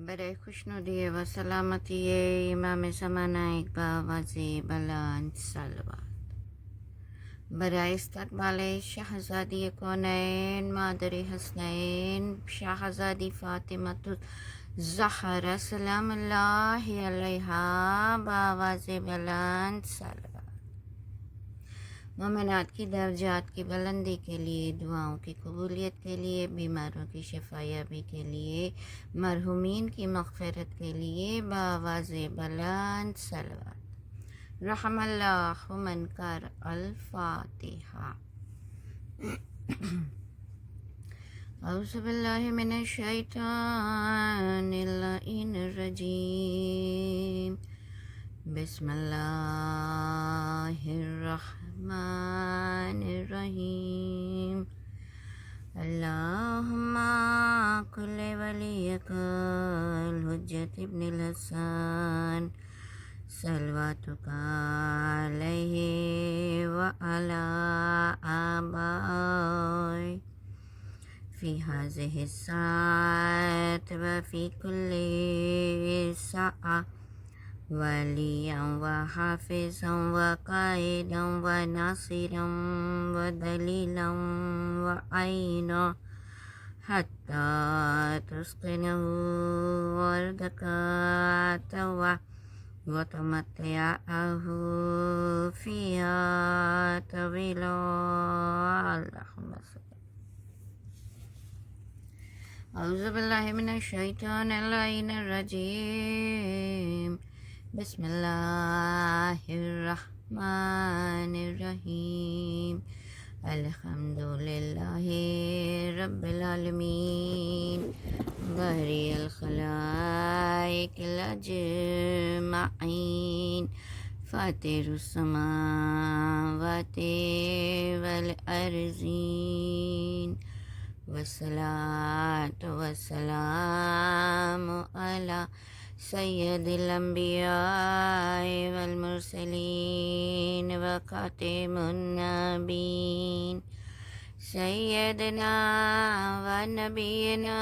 برائے خوشنودی و سلامتی امام زمانہ باواز بلند صلوات. برائے استقبال شہزادی کونین مادر حسنین شہزادی فاطمۃ الزہرا سلام اللہ علیہا باواز بلند صلوات. مومنات کی درجات کی بلندی کے لیے، دعاؤں کی قبولیت کے لیے، بیماروں کی شفا یابی کے لیے، مرحومین کی مغفرت کے لیے بآواز بلند صلوات. رحم اللہ من کر الفاتحہ. اعوذ باللہ من الشیطان اللعین الرجیم. بسم اللہ الرحمن الرحیم. اللہم کل ولیک الحجت ابن الحسن صلواتک علیہ وعلی آبائہ فی ہذہ الساعۃ وفی کل ساعۃ ولیاً وحافظاً وقائداً وناصراً ودلیلاً وعینا حتی تسکنہ أرضک طوعا وتمتعه فيها طويلا. اللهم صل. أعوذ بالله من الشيطان اللعين الرجيم. بسم الله الرحمن الرحيم. الحمد لله رب العالمين بارئ الخلائق الأجمعين فاطر السماوات والأرضين والصلاة والسلام على سید الانبیاء والمرسلین وخاتم النبیین سیدنا و نبینا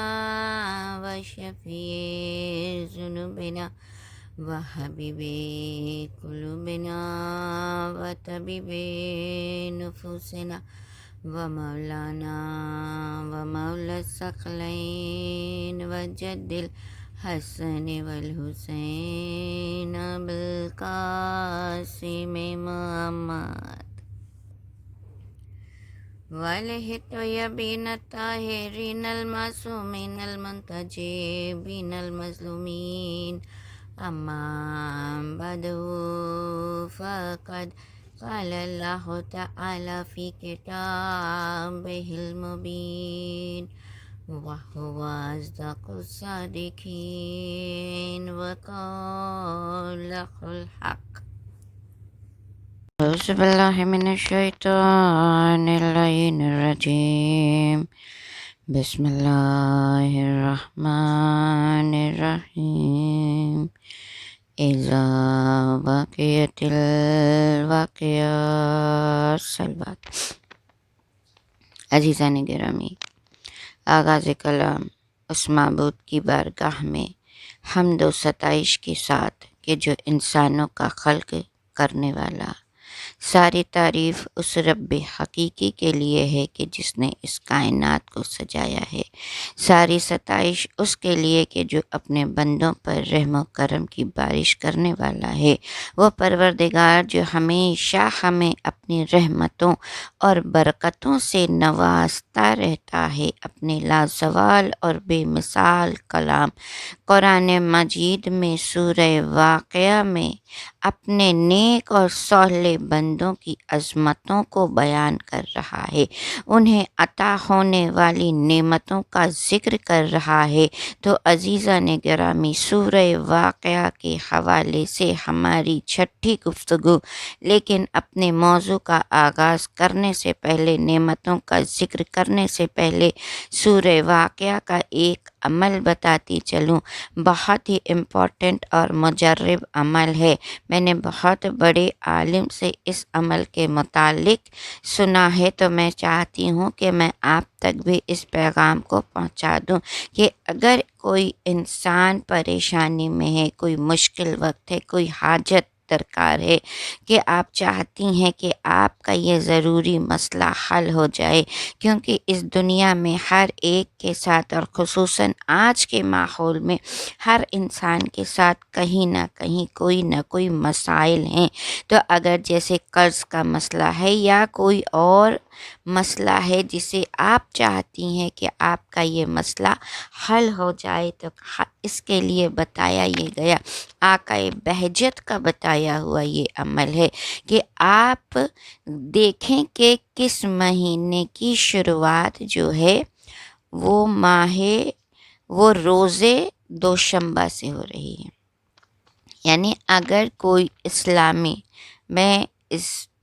و شفیع ذنوبنا و حبیب قلوبنا و طبیب نفوسنا و مولانا و مولا الثقلین و جد الحسن والحسین بالقاسم محمد وعليه الطيبين الطاهرين المعصومين المنتجبين المظلومين. أما بعد فقد قال الله تعالى في كتابه المبين وهو أصدق الصادقين وقوله الحق. أعوذ بالله من الشيطان اللعين الرجيم. بسم الله الرحمن الرحيم. إذا وقعت الواقعة صلوات. عزیزان گرامی، آغاز کلام اس معبود کی بارگاہ میں حمد و ستائش کے ساتھ کہ جو انسانوں کا خلق کرنے والا. ساری تعریف اس رب حقیقی کے لیے ہے کہ جس نے اس کائنات کو سجایا ہے. ساری ستائش اس کے لیے کہ جو اپنے بندوں پر رحم و کرم کی بارش کرنے والا ہے. وہ پروردگار جو ہمیشہ ہمیں اپنی رحمتوں اور برکتوں سے نوازتا رہتا ہے، اپنے لازوال اور بے مثال کلام قرآن مجید میں سورہ واقعہ میں اپنے نیک اور صالح بندوں کی عظمتوں کو بیان کر رہا ہے، انہیں عطا ہونے والی نعمتوں کا ذکر کر رہا ہے. تو عزیزان گرامی، سورہ واقعہ کے حوالے سے ہماری چھٹی گفتگو، لیکن اپنے موضوع کا آغاز کرنے سے پہلے، نعمتوں کا ذکر کرنے سے پہلے، سورہ واقعہ کا ایک عمل بتاتی چلوں، بہت ہی امپورٹنٹ اور مجرب عمل ہے۔ میں نے بہت بڑے عالم سے اس عمل کے متعلق سنا ہے، تو میں چاہتی ہوں کہ میں آپ تک بھی اس پیغام کو پہنچا دوں کہ اگر کوئی انسان پریشانی میں ہے، کوئی مشکل وقت ہے، کوئی حاجت درکار ہے، کہ آپ چاہتی ہیں کہ آپ کا یہ ضروری مسئلہ حل ہو جائے، کیونکہ اس دنیا میں ہر ایک کے ساتھ اور خصوصاً آج کے ماحول میں ہر انسان کے ساتھ کہیں نہ کوئی مسائل ہیں۔ تو اگر جیسے قرض کا مسئلہ ہے یا کوئی اور مسئلہ ہے جسے آپ چاہتی ہیں کہ آپ کا یہ مسئلہ حل ہو جائے، تو اس کے لیے بتایا یہ گیا، آقا بہجت کا بتایا ہوا یہ عمل ہے کہ آپ دیکھیں کہ کس مہینے کی شروعات جو ہے وہ روزے دوشنبہ سے ہو رہی ہے۔ یعنی اگر کوئی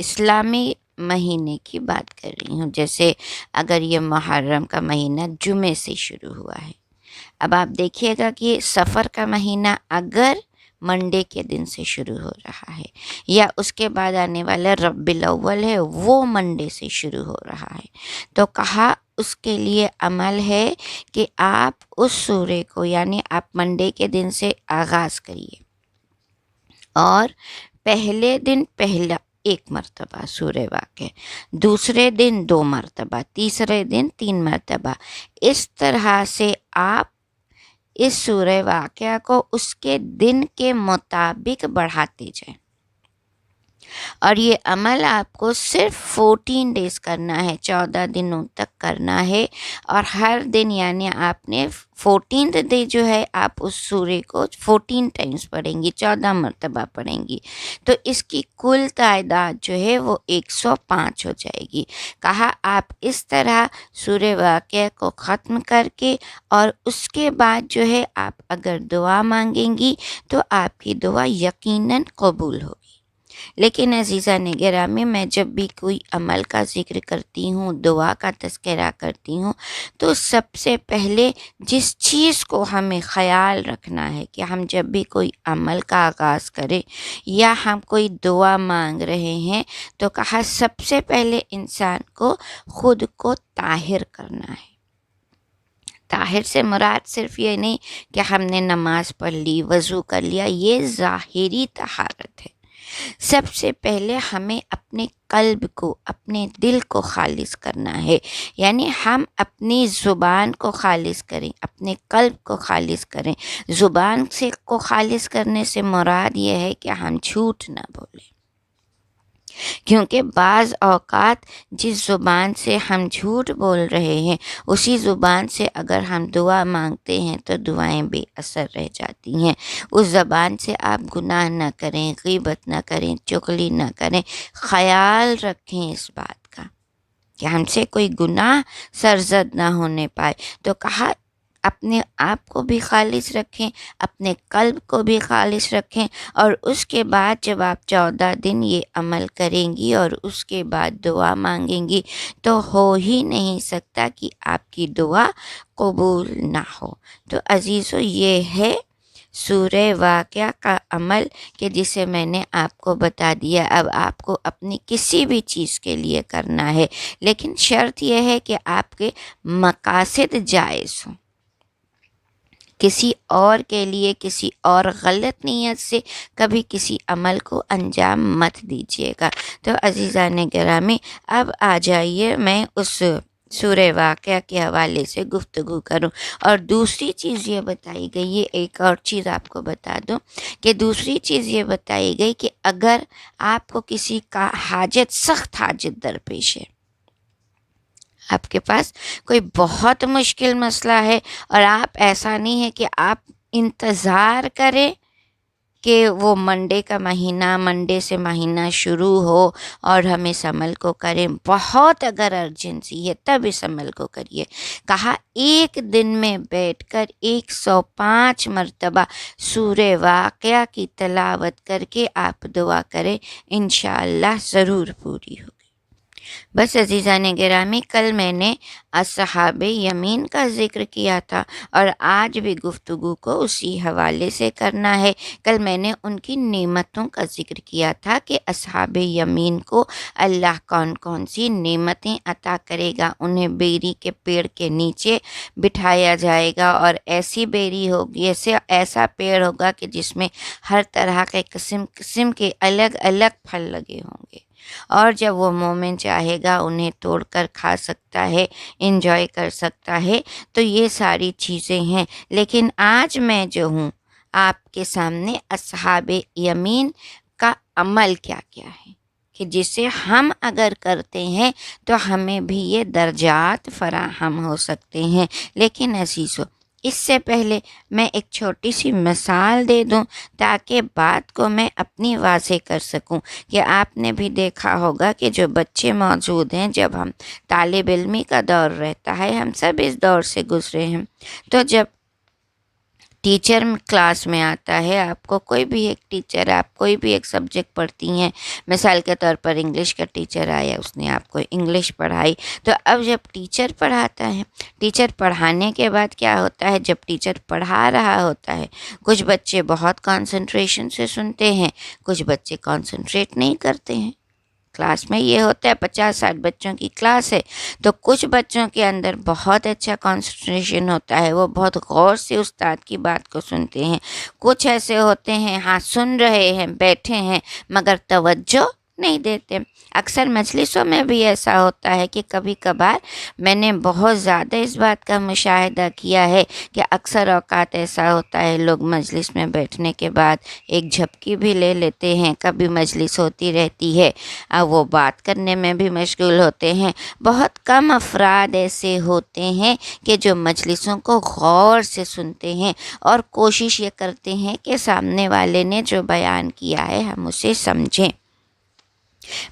اسلامی مہینے کی بات کر رہی ہوں، جیسے اگر یہ محرم کا مہینہ جمعے سے شروع ہوا ہے، اب آپ دیکھیے گا کہ سفر کا مہینہ اگر منڈے کے دن سے شروع ہو رہا ہے، یا اس کے بعد آنے والا ربیع الاول ہے وہ منڈے سے شروع ہو رہا ہے، تو کہا اس کے لیے عمل ہے کہ آپ اس سورے کو، یعنی آپ منڈے کے دن سے آغاز کریے، اور پہلے دن پہلا 1 مرتبہ سورہ واقع، دوسرے دن 2 مرتبہ، تیسرے دن 3 مرتبہ، اس طرح سے آپ اس سورہ واقعہ کو اس کے دن کے مطابق بڑھاتے جائیں۔ اور یہ عمل آپ کو صرف 14 ڈیز کرنا ہے، 14 دنوں تک کرنا ہے، اور ہر دن یعنی آپ نے 14th ڈے جو ہے آپ اس سورے کو 14 ٹائمز پڑھیں گی، 14 مرتبہ پڑھیں گی، تو اس کی کل تعداد جو ہے وہ 105 ہو جائے گی۔ کہا آپ اس طرح سورہ واقعہ کو ختم کر کے، اور اس کے بعد جو ہے آپ اگر دعا مانگیں گی تو آپ کی دعا یقیناً قبول ہوگی۔ لیکن عزیزان گرامی، میں جب بھی کوئی عمل کا ذکر کرتی ہوں، دعا کا تذکرہ کرتی ہوں، تو سب سے پہلے جس چیز کو ہمیں خیال رکھنا ہے کہ ہم جب بھی کوئی عمل کا آغاز کریں یا ہم کوئی دعا مانگ رہے ہیں، تو کہا سب سے پہلے انسان کو خود کو طاہر کرنا ہے۔ طاہر سے مراد صرف یہ نہیں کہ ہم نے نماز پڑھ لی، وضو کر لیا، یہ ظاہری طہارت ہے۔ سب سے پہلے ہمیں اپنے قلب کو، اپنے دل کو خالص کرنا ہے، یعنی ہم اپنی زبان کو خالص کریں، اپنے قلب کو خالص کریں۔ زبان کو خالص کرنے سے مراد یہ ہے کہ ہم جھوٹ نہ بولیں، کیونکہ بعض اوقات جس زبان سے ہم جھوٹ بول رہے ہیں، اسی زبان سے اگر ہم دعا مانگتے ہیں تو دعائیں بے اثر رہ جاتی ہیں۔ اس زبان سے آپ گناہ نہ کریں، غیبت نہ کریں، چغلی نہ کریں۔ خیال رکھیں اس بات کا کہ ہم سے کوئی گناہ سرزد نہ ہونے پائے۔ تو کہا اپنے آپ کو بھی خالص رکھیں، اپنے قلب کو بھی خالص رکھیں، اور اس کے بعد جب آپ 14 دن یہ عمل کریں گی اور اس کے بعد دعا مانگیں گی، تو ہو ہی نہیں سکتا کہ آپ کی دعا قبول نہ ہو۔ تو عزیزو، یہ ہے سورہ واقعہ کا عمل کہ جسے میں نے آپ کو بتا دیا۔ اب آپ کو اپنی کسی بھی چیز کے لیے کرنا ہے، لیکن شرط یہ ہے کہ آپ کے مقاصد جائز ہوں۔ کسی اور کے لیے، کسی اور غلط نیت سے کبھی کسی عمل کو انجام مت دیجیے گا۔ تو عزیزان گرامی، اب آ جائیے میں اس سورہ واقعہ کے حوالے سے گفتگو کروں۔ اور دوسری چیز یہ بتائی گئی ہے، ایک اور چیز آپ کو بتا دوں کہ دوسری چیز یہ بتائی گئی کہ اگر آپ کو کسی کا حاجت، سخت حاجت درپیش ہے، آپ کے پاس کوئی بہت مشکل مسئلہ ہے، اور آپ ایسا نہیں ہے کہ آپ انتظار کریں کہ وہ منڈے سے مہینہ شروع ہو اور ہم اس عمل کو کریں، بہت اگر ارجنسی ہے تب اس عمل کو کریے۔ کہا ایک دن میں بیٹھ کر 105 مرتبہ سورہ واقعہ کی تلاوت کر کے آپ دعا کریں، انشاءاللہ ضرور پوری ہوگی۔ بس عزیزان گرامی، کل میں نے اصحاب یمین کا ذکر کیا تھا اور آج بھی گفتگو کو اسی حوالے سے کرنا ہے۔ کل میں نے ان کی نعمتوں کا ذکر کیا تھا کہ اصحاب یمین کو اللہ کون کون سی نعمتیں عطا کرے گا۔ انہیں بیری کے پیڑ کے نیچے بٹھایا جائے گا اور ایسی بیری ہوگی، ایسا پیڑ ہوگا کہ جس میں ہر طرح کے قسم قسم کے الگ الگ پھل لگے ہوں گے، اور جب وہ مومن چاہے گا انہیں توڑ کر کھا سکتا ہے، انجوائے کر سکتا ہے۔ تو یہ ساری چیزیں ہیں، لیکن آج میں جو ہوں آپ کے سامنے اصحاب یمین کا عمل کیا کیا ہے کہ جسے ہم اگر کرتے ہیں تو ہمیں بھی یہ درجات فراہم ہو سکتے ہیں۔ لیکن عزیزو، اس سے پہلے میں ایک چھوٹی سی مثال دے دوں تاکہ بات کو میں اپنی واضح کر سکوں کہ آپ نے بھی دیکھا ہوگا کہ جو بچے موجود ہیں، جب ہم طالب علمی کا دور رہتا ہے، ہم سب اس دور سے گزرے ہیں، تو جب ٹیچر کلاس میں آتا ہے، آپ کو کوئی بھی ایک ٹیچر، آپ کوئی بھی ایک سبجیکٹ پڑھتی ہیں، مثال کے طور پر انگلش کا ٹیچر آیا، اس نے آپ کو انگلش پڑھائی، تو اب جب ٹیچر پڑھاتا ہے، ٹیچر پڑھانے کے بعد کیا ہوتا ہے، جب ٹیچر پڑھا رہا ہوتا ہے، کچھ بچے بہت کنسنٹریشن سے سنتے ہیں، کچھ بچے کنسنٹریٹ نہیں کرتے ہیں۔ کلاس میں یہ ہوتا ہے 50-60 بچوں کی کلاس ہے، تو کچھ بچوں کے اندر بہت اچھا کنسنٹریشن ہوتا ہے، وہ بہت غور سے استاد کی بات کو سنتے ہیں۔ کچھ ایسے ہوتے ہیں، ہاں سن رہے ہیں، بیٹھے ہیں، مگر توجہ نہیں دیتے۔ اکثر مجلسوں میں بھی ایسا ہوتا ہے کہ کبھی کبھار میں نے بہت زیادہ اس بات کا مشاہدہ کیا ہے کہ اکثر اوقات ایسا ہوتا ہے، لوگ مجلس میں بیٹھنے کے بعد ایک جھپکی بھی لے لیتے ہیں، کبھی مجلس ہوتی رہتی ہے، وہ بات کرنے میں بھی مشغول ہوتے ہیں۔ بہت کم افراد ایسے ہوتے ہیں کہ جو مجلسوں کو غور سے سنتے ہیں اور کوشش یہ کرتے ہیں کہ سامنے والے نے جو بیان کیا ہے ہم اسے سمجھیں۔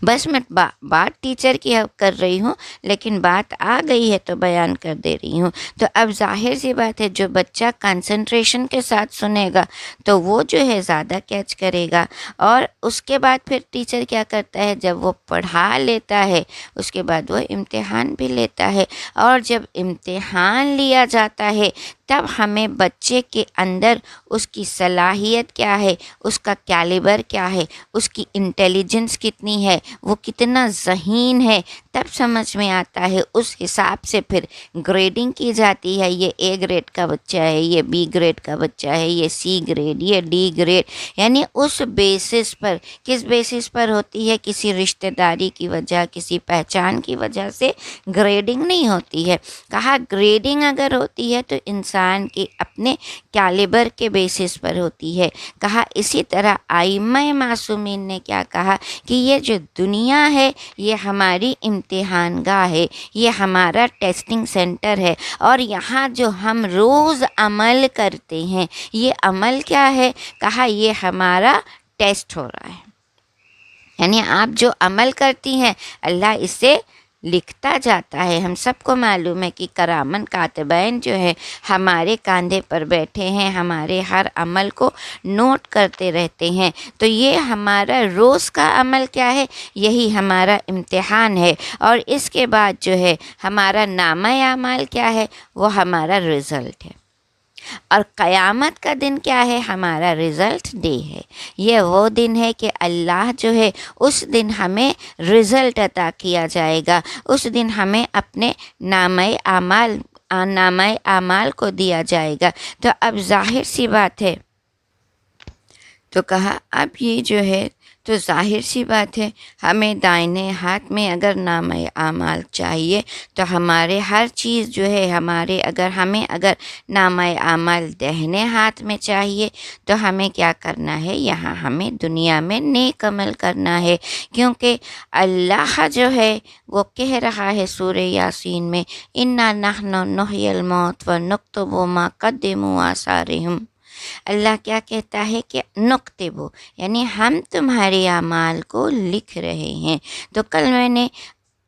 بس میں بات ٹیچر کی اب کر رہی ہوں، لیکن بات آ گئی ہے تو بیان کر دے رہی ہوں۔ تو اب ظاہر سی بات ہے، جو بچہ کنسنٹریشن کے ساتھ سنے گا تو وہ جو ہے زیادہ کیچ کرے گا، اور اس کے بعد پھر ٹیچر کیا کرتا ہے، جب وہ پڑھا لیتا ہے اس کے بعد وہ امتحان بھی لیتا ہے، اور جب امتحان لیا جاتا ہے تب ہمیں بچے کے اندر اس کی صلاحیت کیا ہے، اس کا کیلیبر کیا ہے، اس کی انٹیلیجنس کتنی ہے، وہ کتنا ذہین ہے، تب سمجھ میں آتا ہے۔ اس حساب سے پھر گریڈنگ کی جاتی ہے، یہ اے گریڈ کا بچہ ہے، یہ بی گریڈ کا بچہ ہے، یہ سی گریڈ، یہ ڈی گریڈ، یعنی اس بیسس پر۔ کس بیسس پر ہوتی ہے؟ کسی رشتہ داری کی وجہ، کسی پہچان کی وجہ سے گریڈنگ نہیں ہوتی ہے۔ کہا گریڈنگ اگر ہوتی ہے تو انسان کے اپنے کیلیبر کے بیسس پر ہوتی ہے۔ کہا اسی طرح ائمہ معصومین نے کیا کہا کہ یہ جو دنیا ہے یہ ہماری امتحان گاہ ہے، یہ ہمارا ٹیسٹنگ سینٹر ہے، اور یہاں جو ہم روز عمل کرتے ہیں، یہ عمل کیا ہے؟ کہا یہ ہمارا ٹیسٹ ہو رہا ہے، یعنی آپ جو عمل کرتی ہیں اللہ اسے لکھتا جاتا ہے۔ ہم سب کو معلوم ہے کہ کرامن کاتبین جو ہے ہمارے کاندھے پر بیٹھے ہیں، ہمارے ہر عمل کو نوٹ کرتے رہتے ہیں۔ تو یہ ہمارا روز کا عمل کیا ہے؟ یہی ہمارا امتحان ہے، اور اس کے بعد جو ہے ہمارا نامہ اعمال کیا ہے؟ وہ ہمارا رزلٹ ہے۔ اور قیامت کا دن کیا ہے؟ ہمارا رزلٹ ڈے ہے۔ یہ وہ دن ہے کہ اللہ جو ہے اس دن ہمیں رزلٹ عطا کیا جائے گا، اس دن ہمیں اپنے نامہ اعمال کو دیا جائے گا۔ تو اب ظاہر سی بات ہے، تو کہا اب یہ جو ہے تو ظاہر سی بات ہے، ہمیں دائنے ہاتھ میں اگر نامہ اعمال چاہیے تو ہمارے ہر چیز جو ہے ہمیں اگر نامہ اعمال دہنے ہاتھ میں چاہیے تو ہمیں کیا کرنا ہے؟ یہاں ہمیں دنیا میں نیک عمل کرنا ہے، کیونکہ اللہ جو ہے وہ کہہ رہا ہے سورہ یاسین میں، اِنَّا نَحْنُ نُحْيِي الْمَوْتَ وَنُكْتُبُ مَا قَدَّمُوا وَآثَارِهِمْ۔ اللہ کیا کہتا ہے کہ نکتبو، یعنی ہم تمہارے اعمال کو لکھ رہے ہیں۔ تو کل میں نے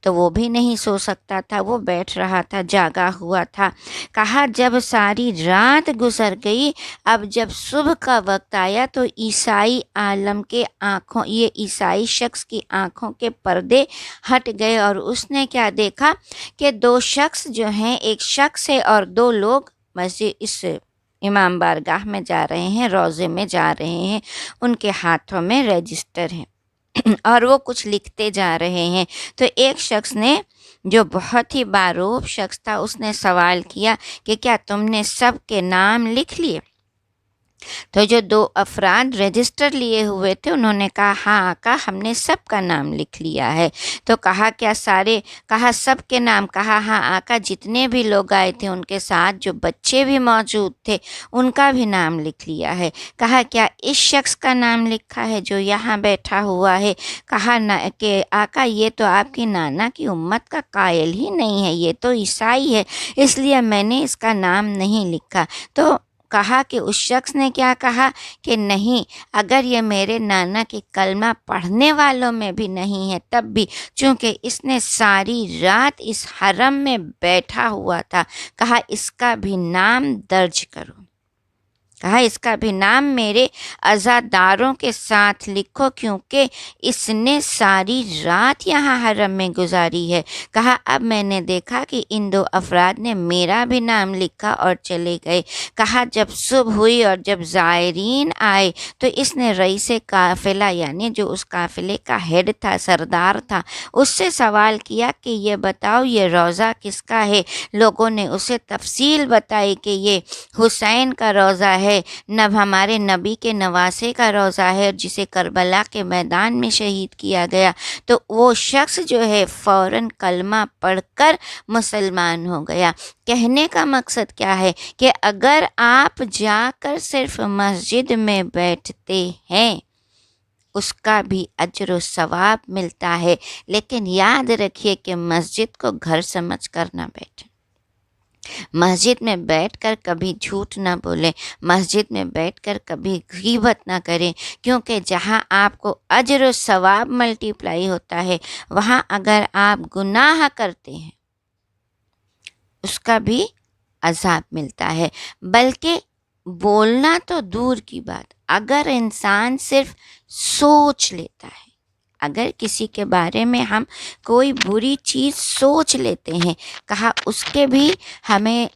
تو وہ بھی نہیں سو سکتا تھا، وہ بیٹھ رہا تھا، جاگا ہوا تھا۔ کہا جب ساری رات گزر گئی، اب جب صبح کا وقت آیا تو عیسائی عالم کے یہ عیسائی شخص کی آنکھوں کے پردے ہٹ گئے، اور اس نے کیا دیکھا کہ دو شخص جو ہیں، ایک شخص ہے اور دو لوگ مسجد اس امام بارگاہ میں جا رہے ہیں، روضے میں جا رہے ہیں، ان کے ہاتھوں میں رجسٹر ہیں اور وہ کچھ لکھتے جا رہے ہیں۔ تو ایک شخص نے، جو بہت ہی باروب شخص تھا، اس نے سوال کیا کہ کیا تم نے سب کے نام لکھ لیے؟ تو جو دو افراد رجسٹر لیے ہوئے تھے انہوں نے کہا ہاں آقا، ہم نے سب کا نام لکھ لیا ہے۔ تو کہا کیا سارے؟ کہا سب کے نام؟ کہا ہاں آقا، جتنے بھی لوگ آئے تھے ان کے ساتھ جو بچے بھی موجود تھے ان کا بھی نام لکھ لیا ہے۔ کہا کیا اس شخص کا نام لکھا ہے جو یہاں بیٹھا ہوا ہے؟ کہا کہ آقا یہ تو آپ کی نانا کی امت کا قائل ہی نہیں ہے، یہ تو عیسائی ہے، اس لیے میں نے اس کا نام نہیں لکھا۔ تو کہا کہ اس شخص نے کیا کہا کہ نہیں، اگر یہ میرے نانا کی کلمہ پڑھنے والوں میں بھی نہیں ہے تب بھی، چونکہ اس نے ساری رات اس حرم میں بیٹھا ہوا تھا، کہا اس کا بھی نام درج کرو، کہا اس کا بھی نام میرے عزاداروں کے ساتھ لکھو، کیونکہ اس نے ساری رات یہاں حرم میں گزاری ہے۔ کہا اب میں نے دیکھا کہ ان دو افراد نے میرا بھی نام لکھا اور چلے گئے۔ کہا جب صبح ہوئی اور جب زائرین آئے تو اس نے رئیس قافلہ، یعنی جو اس قافلے کا ہیڈ تھا، سردار تھا، اس سے سوال کیا کہ یہ بتاؤ یہ روضہ کس کا ہے؟ لوگوں نے اسے تفصیل بتائی کہ یہ حسین کا روضہ ہے، ہمارے نبی کے نواسے کا روضہ ہے جسے کربلا کے میدان میں شہید کیا گیا۔ تو وہ شخص جو ہے فوراً کلمہ پڑھ کر مسلمان ہو گیا۔ کہنے کا مقصد کیا ہے کہ اگر آپ جا کر صرف مسجد میں بیٹھتے ہیں اس کا بھی اجر و ثواب ملتا ہے، لیکن یاد رکھیے کہ مسجد کو گھر سمجھ کر نہ بیٹھیں، مسجد میں بیٹھ کر کبھی جھوٹ نہ بولیں، مسجد میں بیٹھ کر کبھی غیبت نہ کریں، کیونکہ جہاں آپ کو اجر و ثواب ملٹی پلائی ہوتا ہے وہاں اگر آپ گناہ کرتے ہیں اس کا بھی عذاب ملتا ہے۔ بلکہ بولنا تو دور کی بات، اگر انسان صرف سوچ لیتا ہے، اگر کسی کے بارے میں ہم کوئی بری چیز سوچ لیتے ہیں، کہا اس کے بھی ہمیں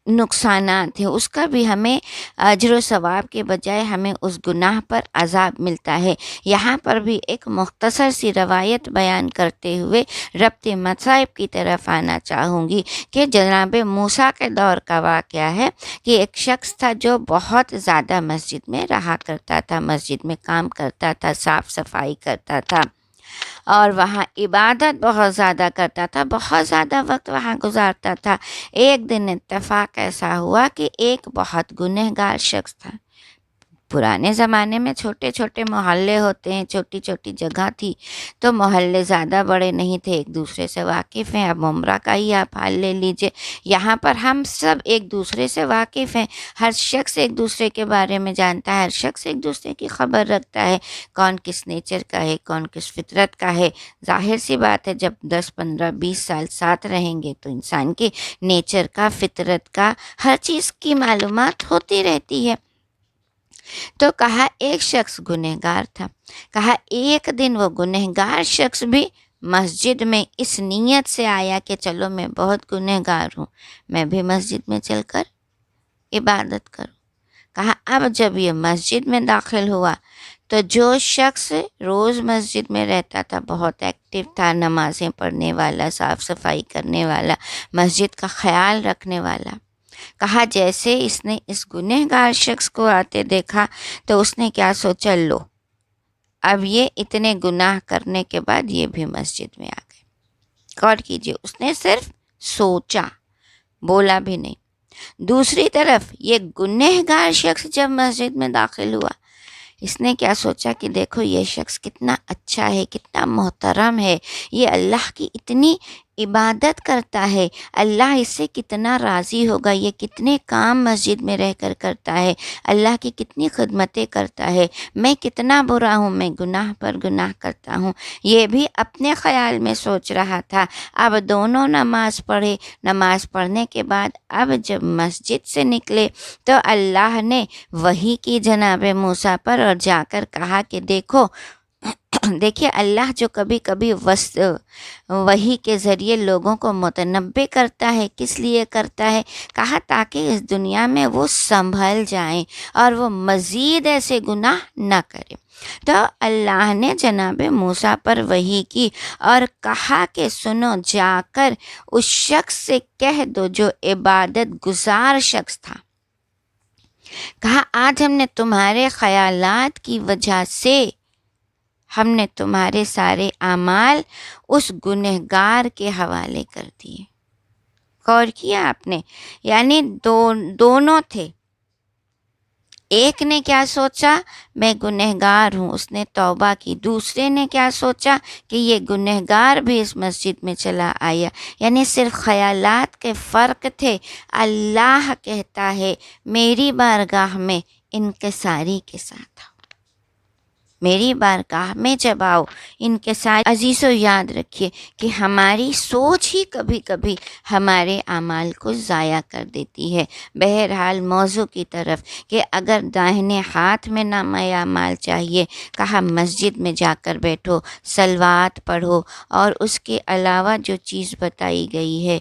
نقصانات ہیں، اس کا بھی ہمیں اجر و ثواب کے بجائے ہمیں اس گناہ پر عذاب ملتا ہے۔ یہاں پر بھی ایک مختصر سی روایت بیان کرتے ہوئے ربط مصائب کی طرف آنا چاہوں گی کہ جناب موسیٰ کے دور کا واقعہ ہے کہ ایک شخص تھا جو بہت زیادہ مسجد میں رہا کرتا تھا، مسجد میں کام کرتا تھا، صاف صفائی کرتا تھا اور وہاں عبادت بہت زیادہ کرتا تھا، بہت زیادہ وقت وہاں گزارتا تھا۔ ایک دن اتفاق ایسا ہوا کہ ایک بہت گنہگار شخص تھا۔ پرانے زمانے میں چھوٹے چھوٹے محلے ہوتے ہیں، چھوٹی چھوٹی جگہ تھی تو محلے زیادہ بڑے نہیں تھے، ایک دوسرے سے واقف ہیں۔ اب عمرہ کا ہی آپ حال لے لیجئے، یہاں پر ہم سب ایک دوسرے سے واقف ہیں، ہر شخص ایک دوسرے کے بارے میں جانتا ہے، ہر شخص ایک دوسرے کی خبر رکھتا ہے، کون کس نیچر کا ہے، کون کس فطرت کا ہے۔ ظاہر سی بات ہے جب 10 15 20 سال ساتھ رہیں گے تو انسان کے نیچر کا، فطرت کا، ہر چیز کی معلومات ہوتی رہتی ہے۔ تو کہا ایک شخص گنہگار تھا، کہا ایک دن وہ گنہگار شخص بھی مسجد میں اس نیت سے آیا کہ چلو میں بہت گنہگار ہوں، میں بھی مسجد میں چل کر عبادت کروں۔ کہا اب جب یہ مسجد میں داخل ہوا تو جو شخص روز مسجد میں رہتا تھا، بہت ایکٹیو تھا، نمازیں پڑھنے والا، صاف صفائی کرنے والا، مسجد کا خیال رکھنے والا، کہا جیسے اس نے اس گنہگار شخص کو آتے دیکھا تو اس نے کیا سوچا، لو اب یہ اتنے گناہ کرنے کے بعد یہ بھی مسجد میں آ گئے۔ غور کیجیے، اس نے صرف سوچا، بولا بھی نہیں۔ دوسری طرف یہ گنہگار شخص جب مسجد میں داخل ہوا، اس نے کیا سوچا کہ دیکھو یہ شخص کتنا اچھا ہے، کتنا محترم ہے، یہ اللہ کی اتنی عبادت کرتا ہے اللہ اس سے کتنا راضی ہوگا، یہ کتنے کام مسجد میں رہ کر کرتا ہے، اللہ کی کتنی خدمتیں کرتا ہے، میں کتنا برا ہوں، میں گناہ پر گناہ کرتا ہوں، یہ بھی اپنے خیال میں سوچ رہا تھا۔ اب دونوں نماز پڑھے، نماز پڑھنے کے بعد اب جب مسجد سے نکلے تو اللہ نے وحی کی جناب موسیٰ پر اور جا کر کہا کہ دیکھیے اللہ جو کبھی کبھی وحی کے ذریعے لوگوں کو متنبع کرتا ہے، کس لیے کرتا ہے؟ کہا تاکہ اس دنیا میں وہ سنبھل جائیں اور وہ مزید ایسے گناہ نہ کریں۔ تو اللہ نے جناب موسیٰ پر وحی کی اور کہا کہ سنو، جا کر اس شخص سے کہہ دو جو عبادت گزار شخص تھا، کہا آج ہم نے تمہارے خیالات کی وجہ سے ہم نے تمہارے سارے اعمال اس گنہگار کے حوالے کر دیے۔ غور کیا آپ نے؟ یعنی دونوں تھے، ایک نے کیا سوچا، میں گنہگار ہوں، اس نے توبہ کی، دوسرے نے کیا سوچا کہ یہ گنہگار بھی اس مسجد میں چلا آیا، یعنی صرف خیالات کے فرق تھے۔ اللہ کہتا ہے میری بارگاہ میں انکساری کے ساتھ آؤ، میری بارگاہ میں جب آؤ انکسار۔ عزیزو یاد رکھیے کہ ہماری سوچ ہی کبھی کبھی ہمارے اعمال کو ضائع کر دیتی ہے۔ بہرحال موضوع کی طرف کہ اگر داہنے ہاتھ میں نامہ اعمال چاہیے، کہا مسجد میں جا کر بیٹھو، صلوات پڑھو، اور اس کے علاوہ جو چیز بتائی گئی ہے،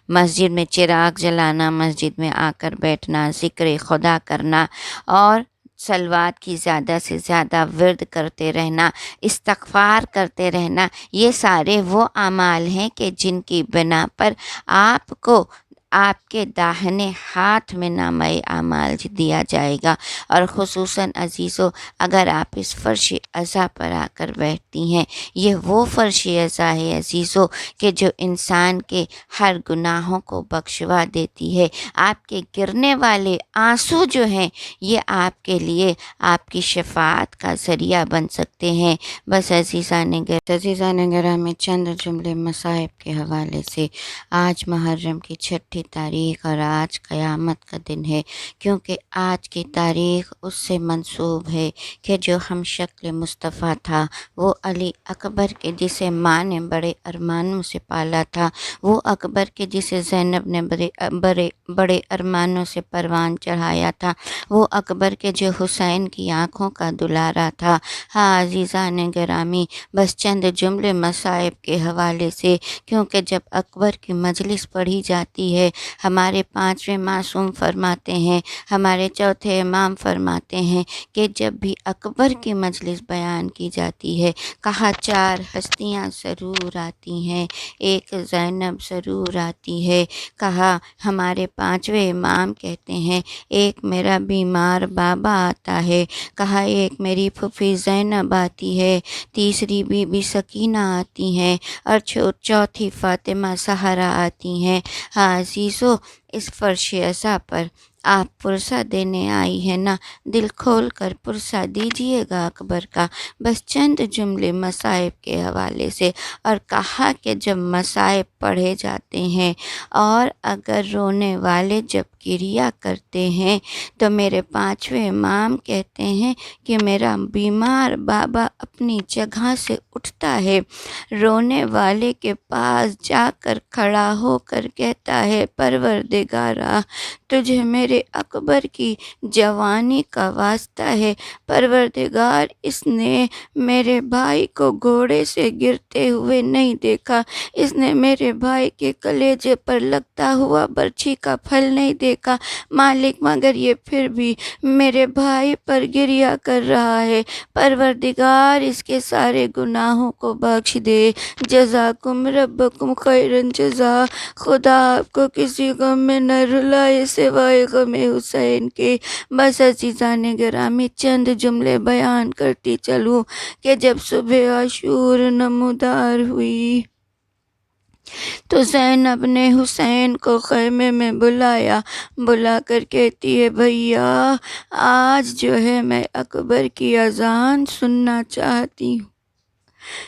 مسجد میں چراغ جلانا، مسجد میں آ کر بیٹھنا، ذکر خدا کرنا اور صلوات کی زیادہ سے زیادہ ورد کرتے رہنا، استغفار کرتے رہنا، یہ سارے وہ اعمال ہیں کہ جن کی بنا پر آپ کو آپ کے داہنے ہاتھ میں نامہ اعمال دیا جائے گا۔ اور خصوصاً عزیزو، اگر آپ اس فرش عزا پر آ کر بیٹھتی ہیں، یہ وہ فرش عزا ہے عزیزو کہ جو انسان کے ہر گناہوں کو بخشوا دیتی ہے۔ آپ کے گرنے والے آنسو جو ہیں یہ آپ کے لیے آپ کی شفاعت کا ذریعہ بن سکتے ہیں۔ بس عزیزان گرامی، چند جملے مصائب کے حوالے سے۔ آج محرم کی 6 تاریخ اور آج قیامت کا دن ہے، کیونکہ آج کی تاریخ اس سے منسوب ہے کہ جو ہم شکل مصطفیٰ تھا، وہ علی اکبر کے جسے ماں نے بڑے ارمانوں سے پالا تھا، وہ اکبر کے جسے زینب نے بڑے ارمانوں سے پروان چڑھایا تھا، وہ اکبر کے جو حسین کی آنکھوں کا دلارا تھا۔ ہاں عزیزان گرامی، بس چند جملے مصائب کے حوالے سے، کیونکہ جب اکبر کی مجلس پڑھی جاتی ہے، ہمارے 5ویں معصوم فرماتے ہیں، ہمارے 4تھے امام فرماتے ہیں کہ جب بھی اکبر کی مجلس بیان کی جاتی ہے، کہا 4 ہستیاں ضرور آتی ہیں، ایک زینب ضرور آتی ہے، کہا ہمارے 5ویں امام کہتے ہیں ایک میرا بیمار بابا آتا ہے، کہا ایک میری پھوپھی زینب آتی ہے، تیسری بی بی سکینہ آتی ہیں، اور چوتھی فاطمہ زہرا آتی ہیں۔ ہاں عزیزو، اس فرش عزا پر آپ پرسہ دینے آئی ہے نا، دل کھول کر پرسہ دیجئے گا اکبر کا۔ بس چند جملے مصائب کے حوالے سے، اور کہا کہ جب مصائب پڑھے جاتے ہیں اور اگر رونے والے جب کریا کرتے ہیں تو میرے 5ویں امام کہتے ہیں کہ میرا بیمار بابا اپنی جگہ سے اٹھتا ہے، رونے والے کے پاس جا کر کھڑا ہو کر کہتا ہے پروردگارا، تجھے میرے اکبر کی جوانی کا واسطہ ہے، پروردگار اس نے میرے بھائی کو گھوڑے سے گرتے ہوئے نہیں دیکھا، اس نے میرے بھائی کے کلیجے پر لگتا ہوا برچھی کا پھل نہیں دیکھا، مالک مگر یہ پھر بھی میرے بھائی پر گریا کر رہا ہے، پروردگار اس کے سارے گناہوں کو بخش دے، جزاکم ربکم خیرن جزا، خدا آپ کو کسی غم میں نہ رلائے سوائے غم حسین کے۔ بس عزیزان گرامی، چند جملے بیان کرتی چلوں کہ جب صبح عاشور نمودار ہوئی تو زینب نے حسین کو خیمے میں بلا کر کہتی ہے بھیا آج جو ہے میں اکبر کی اذان سننا چاہتی ہوں۔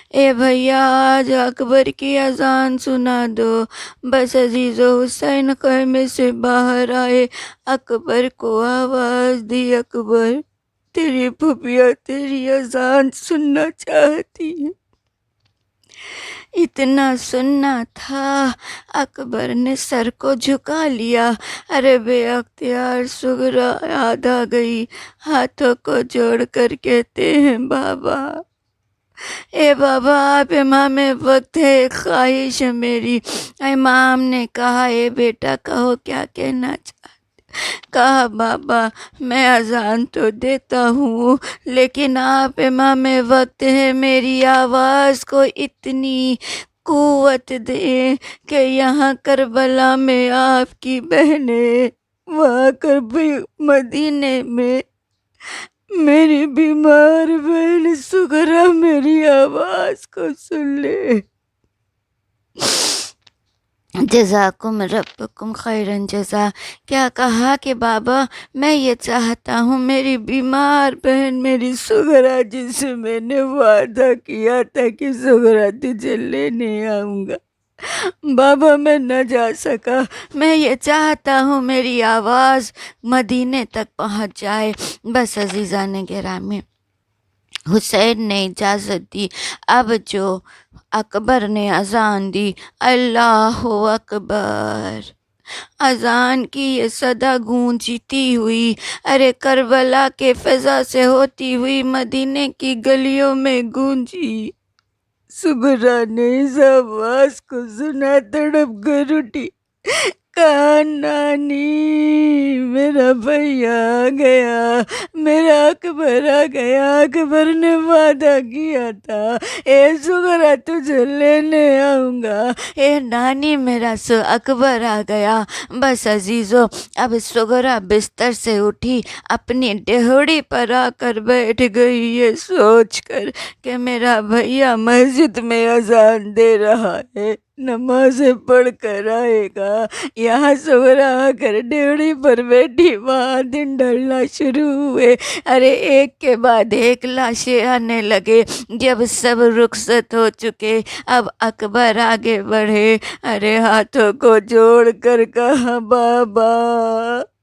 اے بھیا آج اکبر کی اذان سنا دو۔ بس عزیز و حسین خیمے سے باہر آئے، اکبر کو آواز دی، اکبر تیری پھوپھیا تیری اذان سننا چاہتی ہے۔ اتنا سننا تھا اکبر نے سر کو جھکا لیا۔ ارے بے اختیار سغرا یاد آ گئی، ہاتھوں کو جوڑ کر کہتے ہیں بابا، اے بابا آپ امام وقت ہے، ایک خواہش ہے میری۔ امام نے کہا اے بیٹا کہو کیا کہنا چاہتے؟ کہا بابا میں اذان تو دیتا ہوں لیکن آپ امام وقت ہے، میری آواز کو اتنی قوت دیں کہ یہاں کربلا میں آپ کی بہنیں، وہاں مدینے میں میری بیمار بہن سغرا میری آواز کو سن لے۔ جزاکم ربکم خیرن جزا۔ کیا کہا کہ بابا میں یہ چاہتا ہوں میری بیمار بہن میری سغرا، جس سے میں نے وعدہ کیا تھا کہ سغرا تجھے لینے آؤں گا، بابا میں نہ جا سکا، میں یہ چاہتا ہوں میری آواز مدینے تک پہنچ جائے۔ بس عزیزان گرامی، حسین نے اجازت دی۔ اب جو اکبر نے اذان دی، اللہ اکبر، اذان کی یہ صدا گونجتی ہوئی ارے کربلا کے فضا سے ہوتی ہوئی مدینے کی گلیوں میں گونجی۔ سغرا نے اس آواز کو سنا، تڑپ کر اٹھی، کہا نانی میرا بھیا آ گیا، میرا اکبر آ گیا، اکبر نے وعدہ کیا تھا اے سغرا تجھے لینے آؤں گا، اے نانی میرا اکبر آ گیا۔ بس عزیزو اب سغرا بستر سے اٹھی، اپنی ڈہوڑی پر آ کر بیٹھ گئی، یہ سوچ کر کہ میرا بھیا مسجد میں اذان دے رہا ہے، نمازیں پڑھ کر آئے گا۔ یہاں سغرا آ کر ڈیوڑی پر بیٹھی، وہاں دن ڈھلنا شروع ہوئے، ارے ایک کے بعد ایک لاشیں آنے لگے۔ جب سب رخصت ہو چکے اب اکبر آگے بڑھے، ارے ہاتھوں کو جوڑ کر کہا بابا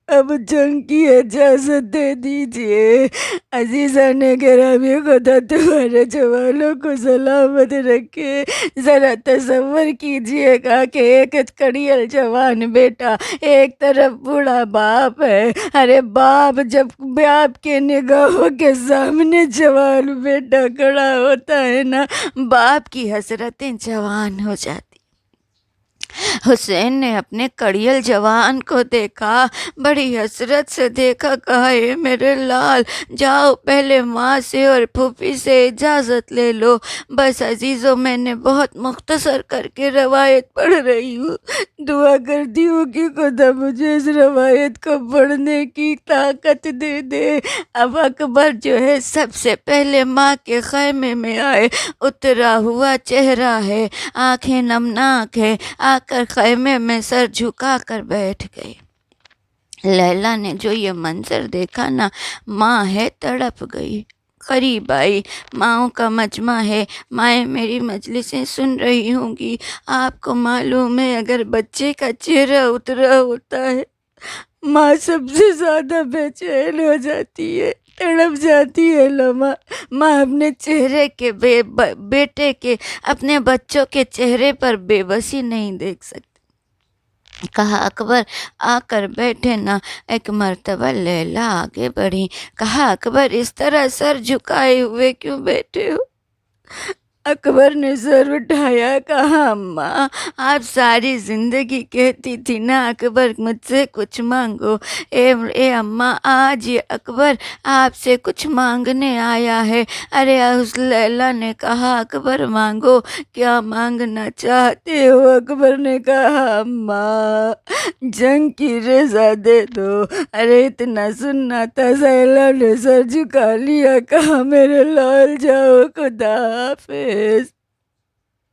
اب جنگ کی اجازت دے دیجئے۔ عزیزان گرامی خدا تمہارے جوانوں کو سلامت رکھے۔ ذرا تصور کیجئے گا کہ ایک کڑیل جوان بیٹا، ایک طرف بوڑھا باپ ہے، ارے باپ جب باپ کے نگاہوں کے سامنے جوان بیٹا کھڑا ہوتا ہے نا، باپ کی حسرتیں جوان ہو جاتی۔ حسین نے اپنے کڑیل جوان کو دیکھا، بڑی حسرت سے دیکھا، کہا اے میرے لال جاؤ پہلے ماں سے اور پھوپھی سے اجازت لے لو۔ بس عزیزو میں نے بہت مختصر کر کے روایت پڑھ رہی ہوں، دعا کرتی ہوں کہ خدا مجھے اس روایت کو پڑھنے کی طاقت دے دے۔ اب اکبر جو ہے سب سے پہلے ماں کے خیمے میں آئے، اترا ہوا چہرہ ہے، آنکھیں نمناک ہے، آ کر خیمے میں سر جھکا کر بیٹھ گئے۔ لیلا نے جو یہ منظر دیکھا نا، ماں ہے تڑپ گئی، قریب آئی، ماؤں کا مجمع ہے، مائیں میری مجلسیں سن رہی ہوں گی۔ آپ کو معلوم ہے اگر بچے کا چہرہ اترا ہوتا ہے، ماں سب سے زیادہ بے چین ہو جاتی ہے، تڑپ جاتی ہے لمحہ۔ ماں اپنے چہرے کے بیٹے کے اپنے بچوں کے چہرے پر بے بسی نہیں دیکھ سکتی۔ کہا اکبر آ کر بیٹھے نا۔ ایک مرتبہ لیلا آگے بڑھی، کہا اکبر اس طرح سر جھکائے ہوئے کیوں بیٹھے ہو؟ اکبر نے سر اٹھایا، کہا اماں آپ ساری زندگی کہتی تھی نا اکبر مجھ سے کچھ مانگو، اے اماں آج یہ اکبر آپ سے کچھ مانگنے آیا ہے۔ ارے اس لیلا نے کہا اکبر مانگو، کیا مانگنا چاہتے ہو؟ اکبر نے کہا اماں جنگ کی رضا دے دو۔ ارے اتنا سننا تھا، لیلا نے سر جھکا لیا، کہا میرے لال جاؤ خدا حافظ۔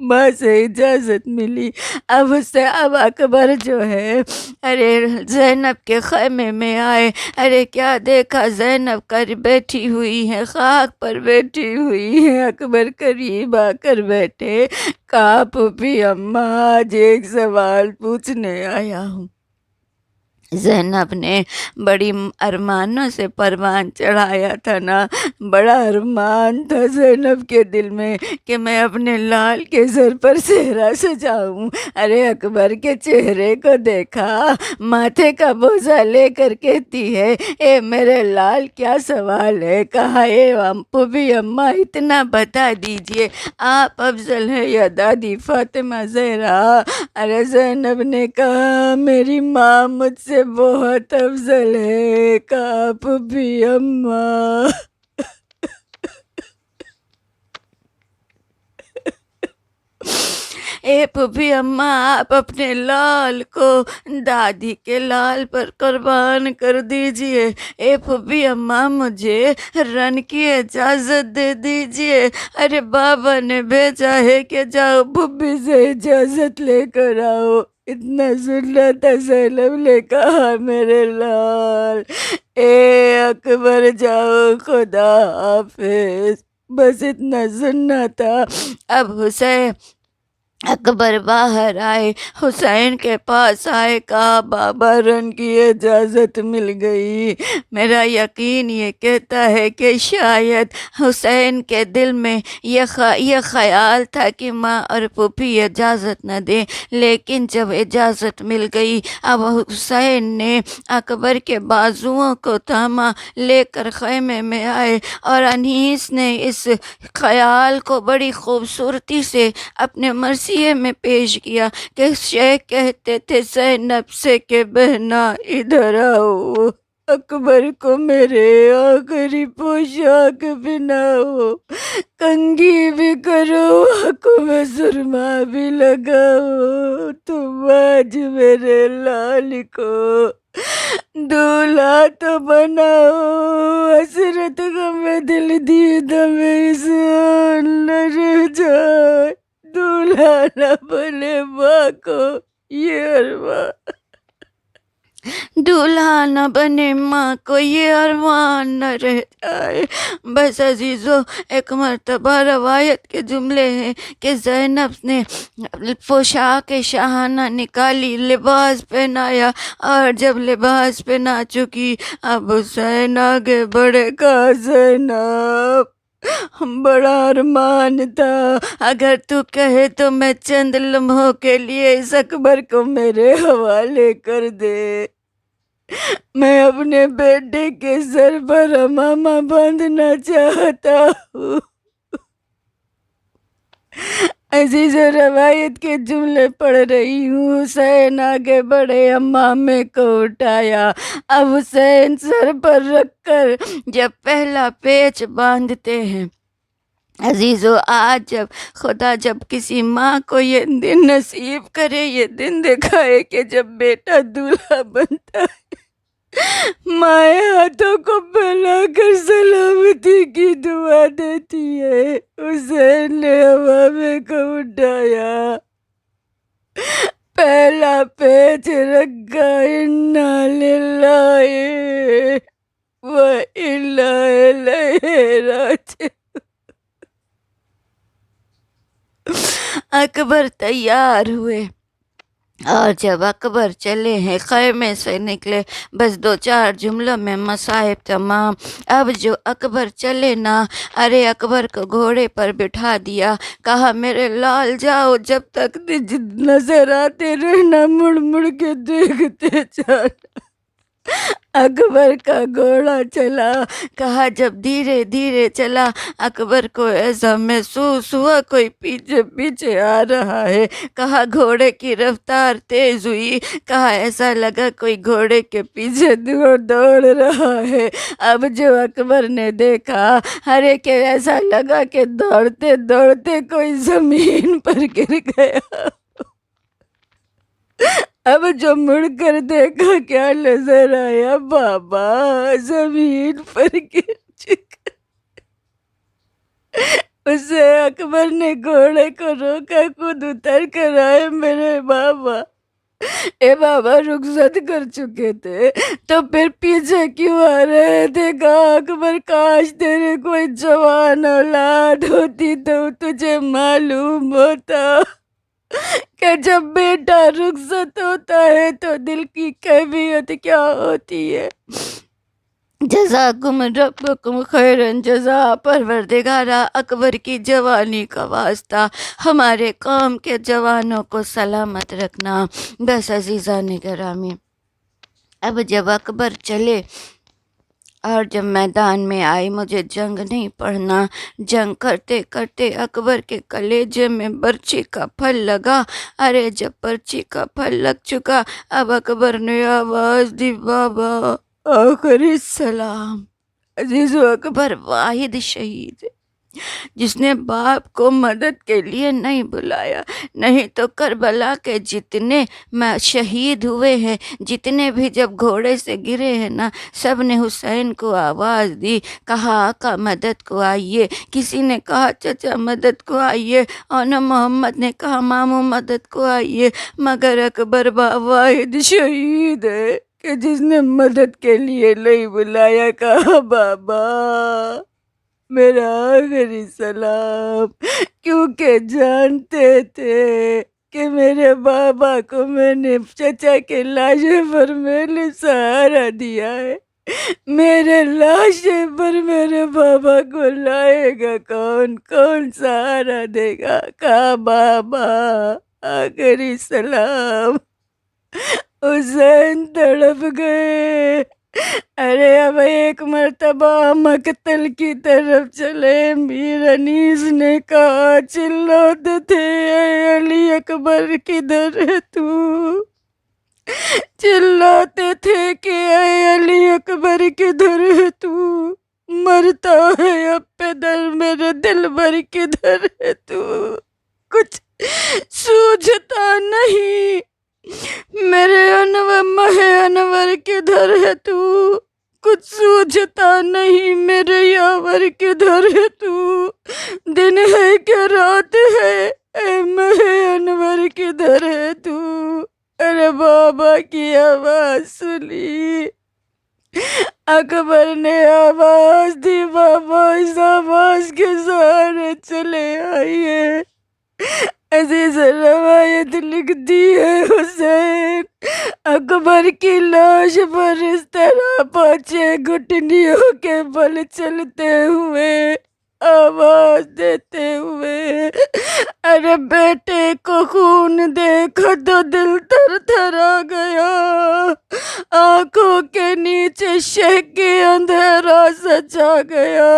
ماں سے اجازت ملی۔ اب اس سے اب اکبر جو ہے ارے زینب کے خیمے میں آئے، ارے کیا دیکھا زینب کر بیٹھی ہوئی ہے، خاک پر بیٹھی ہوئی ہے۔ اکبر قریب آ کر بیٹھے، کہا پھوپھی اماں آج ایک سوال پوچھنے آیا ہوں۔ زینب نے بڑی ارمانوں سے پروان چڑھایا تھا نا، بڑا ارمان تھا زینب کے دل میں کہ میں اپنے لال کے سر پر صحرا سجاؤں۔ ارے اکبر کے چہرے کو دیکھا، ماتھے کا بوجھا لے کر کہتی ہے اے میرے لال کیا سوال ہے؟ کہا اے پھوپھی اماں اتنا بتا دیجئے، آپ افضل ہے یا دادی فاطمہ زہرا؟ ارے زینب نے کہا میری ماں مجھ سے بہت افضل ہے۔ کہا پھوپھی اماں اے پھوپھی اماں آپ اپنے لال کو دادی کے لال پر قربان کر دیجئے۔ اے پھوپھی اماں مجھے رن کی اجازت دے دیجئے۔ ارے بابا نے بھیجا ہے کہ جاؤ پھوپھی سے اجازت لے کر آؤ۔ اتنا سننا تھا زینب نے کہا میرے لال اے اکبر جاؤ خدا حافظ، بس اتنا سننا تھا۔ اب حسین اکبر باہر آئے، حسین کے پاس آئے، کہا بابا رن کی اجازت مل گئی۔ میرا یقین یہ کہتا ہے کہ شاید حسین کے دل میں یہ خیال تھا کہ ماں اور پھوپھی اجازت نہ دیں، لیکن جب اجازت مل گئی اب حسین نے اکبر کے بازوؤں کو تھاما، لے کر خیمے میں آئے اور انیس نے اس خیال کو بڑی خوبصورتی سے اپنے مرثیے میں پیش کیا کہ شیخ کہتے تھے زینب سے کہ بہنا ادھر آؤ، اکبر کو میرے آخری پوشاک پہناؤ، کنگھی بھی کرو، آنکھوں میں سرما بھی لگاؤ، تم آج میرے لال کو دولہا تو بناؤ، حسرت غم دل دیدہ میں انسان نہ رہ جائے، دولہا نہ بنے ماں کو یہ ارمان، دولہا نہ بنے ماں کو یہ ارمان نہ رہ جائے۔ بس عزیزو ایک مرتبہ روایت کے جملے ہیں کہ زینب نے پوشاک شاہانہ نکالی، لباس پہنایا، اور جب لباس پہنا چکی اب حسین آگے بڑھے، کہا زینب بڑا ارمان تھا، اگر تو کہے تو میں چند لمحوں کے لیے اس اکبر کو میرے حوالے کر دے، میں اپنے بیٹے کے سر پر امامہ باندھنا چاہتا ہوں۔ عزیز روایت کے جملے پڑھ رہی ہوں۔ حسین آگے بڑھے، امامے کو اٹھایا، اب حسین سر پر رکھ کر جب پہلا پیچ باندھتے ہیں، عزیزو آج جب خدا جب کسی ماں کو یہ دن نصیب کرے، یہ دن دکھائے کہ جب بیٹا دولہا بنتا ہے، مائیں ہاتھوں کو پھیلا کر سلامتی کی دعا دیتی ہے۔ حسین نے امامے کو اٹھایا، پہلا پیچ رکھا، انا للہ و انا الیہ راجعون۔ اکبر تیار ہوئے اور جب اکبر چلے ہیں، خیمے سے نکلے، بس دو چار جملوں میں مصائب تمام۔ اب جو اکبر چلے نا، ارے اکبر کو گھوڑے پر بٹھا دیا، کہا میرے لال جاؤ، جب تک نظر آتے رہنا، مڑ مڑ کے دیکھتے جانا۔ اکبر کا گھوڑا چلا، کہا جب دھیرے دھیرے چلا، اکبر کو ایسا محسوس ہوا کوئی پیچھے پیچھے آ رہا ہے، کہا گھوڑے کی رفتار تیز ہوئی، کہا ایسا لگا کوئی گھوڑے کے پیچھے دوڑ رہا ہے۔ اب جو اکبر نے دیکھا، ارے کہ ایسا لگا کہ دوڑتے دوڑتے کوئی زمین پر گر گیا۔ اب جو مڑ کر دیکھا کیا نظر آیا، بابا زمین پر گر چکا، اسے اکبر نے گھوڑے کو روکا، خود اتر کر آئے میرے بابا۔ اے بابا رخصت کر چکے تھے تو پھر پیچھے کیوں آ رہے تھے؟ کہا اکبر کاش تیرے کوئی جوان اولاد ہوتی تو تجھے معلوم ہوتا کہ جب بیٹا رخصت ہوتا ہے تو دل کی کیفیت کیا ہوتی ہے۔ جزاکم ربکم خیرن جزا، پروردگارا اکبر کی جوانی کا واسطہ ہمارے قوم کے جوانوں کو سلامت رکھنا۔ بس عزیزان گرامی، اب جب اکبر چلے اور جب میدان میں آئی، مجھے جنگ نہیں پڑھنا، جنگ کرتے کرتے اکبر کے کلیجے میں برچی کا پھل لگا۔ ارے جب برچی کا پھل لگ چکا، اب اکبر نے آواز دی، بابا آخری سلام۔ عزیز و اکبر واحد شہید ہے جس نے باپ کو مدد کے لیے نہیں بلایا، نہیں تو کربلا کے جتنے شہید ہوئے ہیں، جتنے بھی جب گھوڑے سے گرے ہیں نا، سب نے حسین کو آواز دی، کہا آقا مدد کو آئیے، کسی نے کہا چچا مدد کو آئیے، اور نہ محمد نے کہا ماموں مدد کو آئیے، مگر اکبر واحد شہید ہے کہ جس نے مدد کے لیے نہیں بلایا، کہا بابا میرا آخری سلام، کیونکہ جانتے تھے کہ میرے بابا کو میں نے چچا کے لاشے پر میں نے سہارا دیا ہے، میرے لاشے پر میرے بابا کو لائے گا کون؟ کون سہارا دے گا؟ کہا بابا آخری سلام۔ حسین تڑپ گئے۔ ارے اب ایک مرتبہ مقتل کی طرف چلے، میر انیس نے کہا، چلاتے تھے اے علی اکبر کدھر ہے تو؟ چلاتے تھے کہ اے علی اکبر کدھر ہے تو؟ مرتا ہے اب پدر میرے دل بھر کدھر ہے تو؟ کچھ سوجھتا نہیں میرے انور مہ انور کدھر ہے تو؟ کچھ سوجھتا نہیں میرے یاور کدھر ہے تو؟ دن ہے کہ رات ہے اے مہ انور کدھر ہے تو؟ ارے بابا کی آواز سنی، اکبر نے آواز دی، بابا اس آواز کے سہارے چلے آئیے۔ عزیز روایت لکھتی ہے، حسین اکبر کی لاش پر اس طرح پانچے گھٹنیوں کے بل چلتے ہوئے آواز دیتے ہوئے، ارے بیٹے کو خون دیکھا تو دل تھر تھرا گیا، آنکھوں کے نیچے شہکی اندھیرا سا چھا گیا۔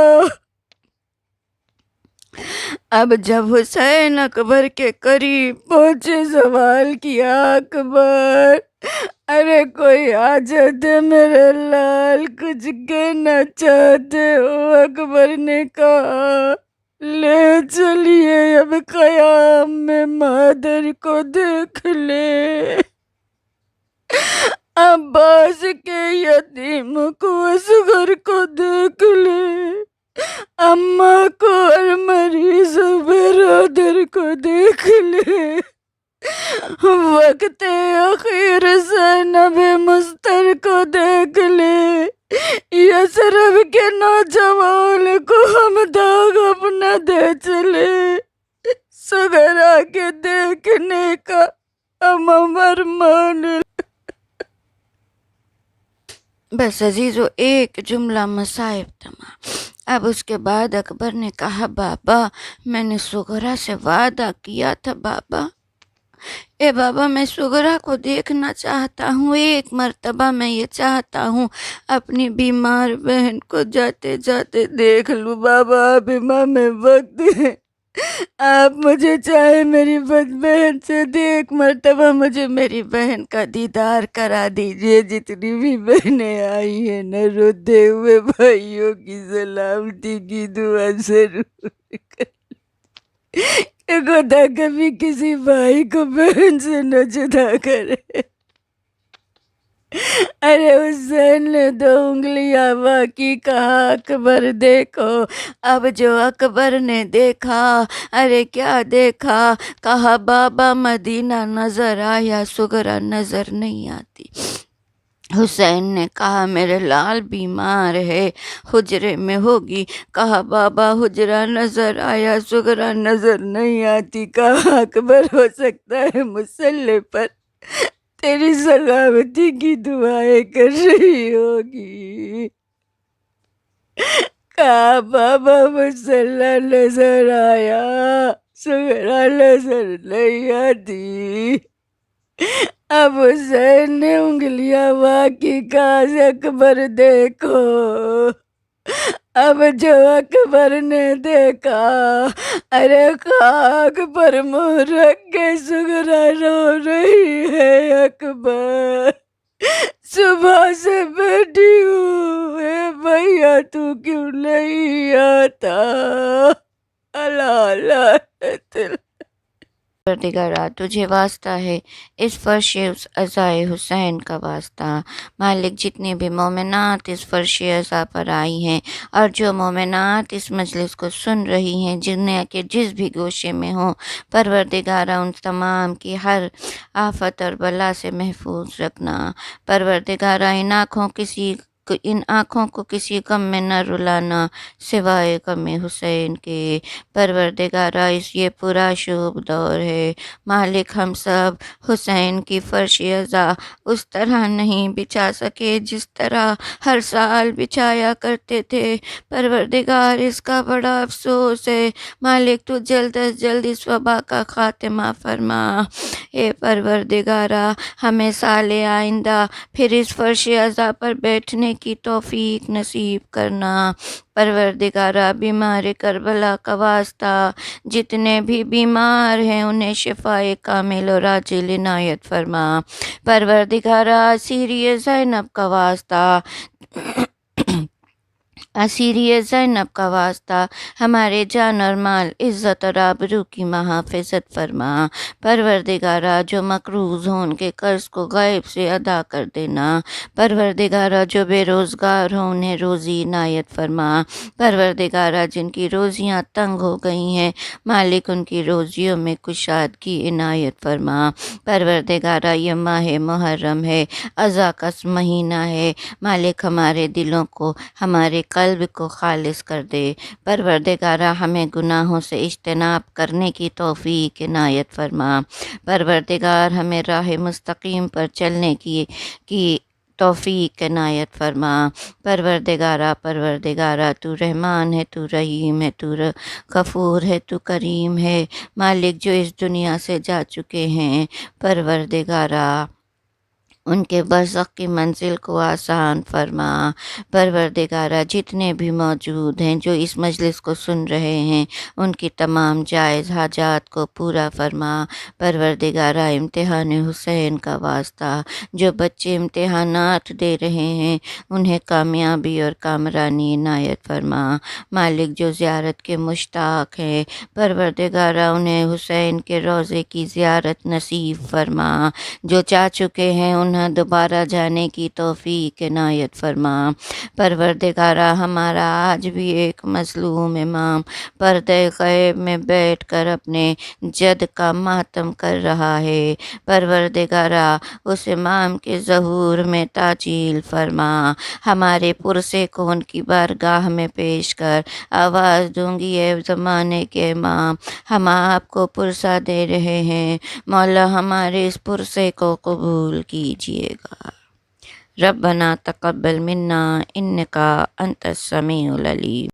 اب جب حسین اکبر کے قریب پہنچے، سوال کیا، اکبر ارے کوئی حاجت ہے میرے لال، کچھ کہنا چاہتے ہو؟ اکبر نے کہا، لے چلیے اب قیام میں مادر کو دیکھ لے، عباس کے یتیم کو اصغر کو دیکھ لے، اماں کو اور مریض برادر کو دیکھ لے، وقت اخیر زینب مستر کو دیکھ لے، یثرب کے نوجوان کو ہم داغ اپنا دے چلے، سغرا کے دیکھنے کا ہم ارمان۔ بس عزیزو ایک جملہ مصائب تمام۔ اب اس کے بعد اکبر نے کہا، بابا میں نے سغرا سے وعدہ کیا تھا، بابا اے بابا میں سغرا کو دیکھنا چاہتا ہوں، ایک مرتبہ میں یہ چاہتا ہوں اپنی بیمار بہن کو جاتے جاتے دیکھ لوں، بابا اب امام وقت ہے، آپ مجھے چاہے میری بہن سے ایک مرتبہ مجھے میری بہن کا دیدار کرا دیجئے، جتنی بھی بہنیں آئی ہیں نہ، روتے ہوئے بھائیوں کی سلامتی کی دعا ضرور کر کہ خدا کبھی کسی بھائی کو بہن سے نہ جدا کرے۔ ارے حسین نے 2 انگلیاں واقعی کہا اکبر دیکھو، اب جو اکبر نے دیکھا، ارے کیا دیکھا، کہا بابا مدینہ نظر آیا، سغرا نظر نہیں آتی۔ حسین نے کہا میرے لال بیمار ہے، حجرے میں ہوگی، کہا بابا حجرہ نظر آیا، سغرا نظر نہیں آتی، کہا اکبر ہو سکتا ہے مصلے پر تیری سلامتی کی دعائیں کر رہی ہوگی، کہا بابا مصلی نظر آیا، سغرا نظر نہیں آتی۔ اب حسین نے انگلیاں واقعی کہا سے اکبر دیکھو، اب جو اکبر نے دیکھا، ارے خاک پر منہ رکھ کے سغرا رو رہی ہے، اکبر صبح سے بیٹھی ہوں، اے بھیا تو کیوں نہیں آتا، اللہ اللہ۔ پروردگارا تجھے واسطہ ہے، اس فرش عزائے حسین کا واسطہ، مالک جتنی بھی مومنات اس فرش عزا پر آئی ہیں اور جو مومنات اس مجلس کو سن رہی ہیں، جنہیں کہ جس بھی گوشے میں ہوں، پروردگارا ان تمام کی ہر آفت اور بلا سے محفوظ رکھنا۔ پروردگارا ان آنکھوں کو کسی غم میں نہ رلانا سوائے غم حسین کے۔ پروردگارا اس یہ پورا شوب دور ہے، مالک ہم سب حسین کی فرش عزا اس طرح نہیں بچھا سکے جس طرح ہر سال بچھایا کرتے تھے، پروردگار اس کا بڑا افسوس ہے، مالک تو جلد از جلد اس وبا کا خاتمہ فرما۔ اے پروردگارا ہمیں سال آئندہ پھر اس فرش عزا پر بیٹھنے کی توفیق نصیب کرنا۔ پروردگارا بیمار کربلا کا واسطہ، جتنے بھی بیمار ہیں انہیں شفائے کامل اور عاجل عنایت فرما۔ پروردگارا اسیری زینب کا واسطہ، اسیری زینب کا واسطہ ہمارے جان اور مال، عزت اور آبرو کی محافظت فرما۔ پروردگارا جو مقروض ہوں ان کے قرض کو غیب سے ادا کر دینا۔ پروردگارا جو بے روزگار ہوں انہیں روزی عنایت فرما۔ پروردگارا جن کی روزیاں تنگ ہو گئی ہیں، مالک ان کی روزیوں میں کشادگی عنایت فرما۔ پروردگارا یہ ماہ محرم ہے، عزا کا مہینہ ہے، مالک ہمارے دلوں کو، ہمارے قلب کو خالص کر دے۔ پروردگارا ہمیں گناہوں سے اجتناب کرنے کی توفیق عنایت فرما۔ پروردگار ہمیں راہ مستقیم پر چلنے کی توفیق عنایت فرما۔ پروردگارا تو رحمان ہے، تو رحیم ہے، تو غفور ہے، تو کریم ہے، مالک جو اس دنیا سے جا چکے ہیں، پروردگارا ان کے برزخ کی منزل کو آسان فرما۔ پروردگارا جتنے بھی موجود ہیں جو اس مجلس کو سن رہے ہیں، ان کی تمام جائز حاجات کو پورا فرما۔ پروردگارا امتحان حسین کا واسطہ، جو بچے امتحانات دے رہے ہیں انہیں کامیابی اور کامرانی عنایت فرما۔ مالک جو زیارت کے مشتاق ہیں، پروردگارا انہیں حسین کے روضے کی زیارت نصیب فرما۔ جو جا چکے ہیں انہیں دوبارہ جانے کی توفیق عنایت فرما۔ پروردگارا ہمارا آج بھی ایک مظلوم امام پردہ غیب میں بیٹھ کر اپنے جد کا ماتم کر رہا ہے، پروردگارا اس امام کے ظہور میں تعجیل فرما۔ ہمارے پرسے کو ان کی بارگاہ میں پیش کر آواز دوں گی، اے زمانے کے امام، ہم آپ کو پرسہ دے رہے ہیں، مولا ہمارے اس پرسے کو قبول کیجیے گا۔ ربنا تقبل منا انکا انت السمیع العلیم۔